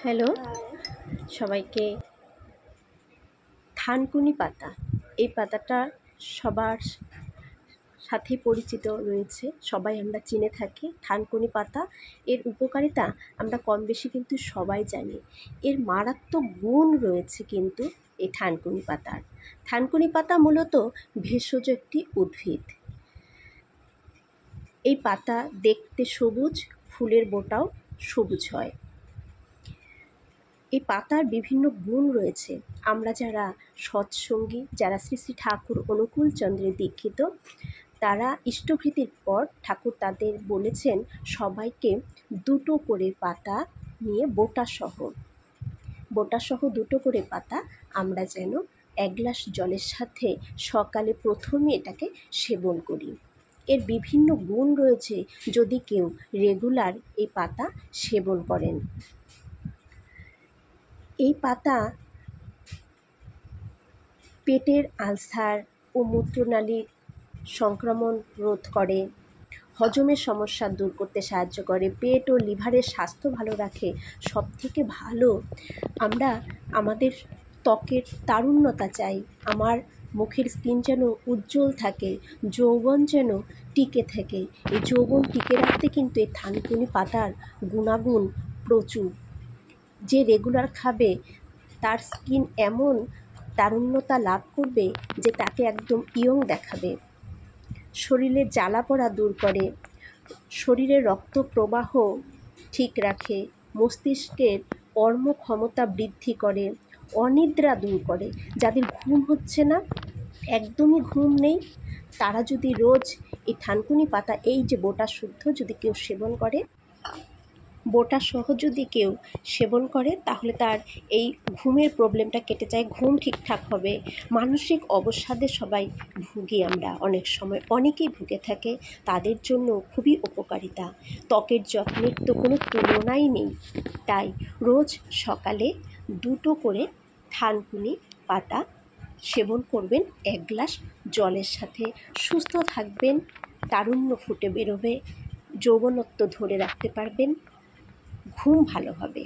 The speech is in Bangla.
হ্যালো সবাইকে। থানকুনি পাতা, এই পাতাটা সবার সাথে পরিচিত রয়েছে, সবাই আমরা চিনে থাকি। থানকুনি পাতা এর উপকারিতা আমরা কম বেশি কিন্তু সবাই জানি। এর মারাত্মক গুণ রয়েছে কিন্তু এই থানকুনি পাতার। থানকুনি পাতা মূলত ভেষজ একটি উদ্ভিদ। এই পাতা দেখতে সবুজ, ফুলের বোটাও সবুজ হয়। এই পাতার বিভিন্ন গুণ রয়েছে। আমরা যারা সৎসঙ্গী, যারা শ্রী শ্রী ঠাকুর অনুকূল চন্দ্রে দীক্ষিত, তারা ইষ্টভৃতির পর ঠাকুর তাদের বলেছেন সবাইকে দুটো করে পাতা নিয়ে বোটাসহ দুটো করে পাতা আমরা যেন এক গ্লাস জলের সাথে সকালে প্রথমে এটাকে সেবন করি। এর বিভিন্ন গুণ রয়েছে যদি কেউ রেগুলার এই পাতা সেবন করেন। এই পাতা পেটের আলসার ও মূত্রনালীর সংক্রমণ রোধ করে, হজমের সমস্যা দূর করতে সাহায্য করে, পেট ও লিভারের স্বাস্থ্য ভালো রাখে। সবথেকে ভালো, আমরা আমাদের ত্বকের তারুণ্যতা চাই, আমার মুখের স্কিন যেন উজ্জ্বল থাকে, যৌবন যেন টিকে থাকে। এই যৌবন টিকে রাখতে কিন্তু এই থানকুনি পাতার গুণাগুণ প্রচুর। যে রেগুলার খাবে তার স্কিন এমন তারুণ্যতা লাভ করবে যে তাকে একদম ইয়ং দেখাবে। শরীরের জ্বালা পোড়া দূর করে, শরীরের রক্ত প্রবাহ ঠিক রাখে, মস্তিষ্কের কর্মক্ষমতা বৃদ্ধি করে, অনিদ্রা দূর করে। যাদের ঘুম হচ্ছে না, একদমই ঘুম নেই, তারা যদি রোজ এই থানকুনি পাতা, এই যে বোটা শুদ্ধ যদি কেউ সেবন করে, বোটা সহ যদি কেউ সেবন করে, তাহলে তার এই ঘুমের প্রবলেমটা কেটে যায়, ঘুম ঠিকঠাক হবে। মানসিক অবসাদে সবাই ভুগি আমরা, অনেক সময় অনেকেই ভুগে থাকে, তাদের জন্য খুবই উপকারিতা। ত্বকের যত্নের তো কোনো তুলনাই নেই। তাই রোজ সকালে দুটো করে থানকুনি পাতা সেবন করবেন এক গ্লাস জলের সাথে। সুস্থ থাকবেন, তারুণ্য ফুটে বেরোবে, যৌবনত্ব ধরে রাখতে পারবেন, ঘুম ভালো হবে।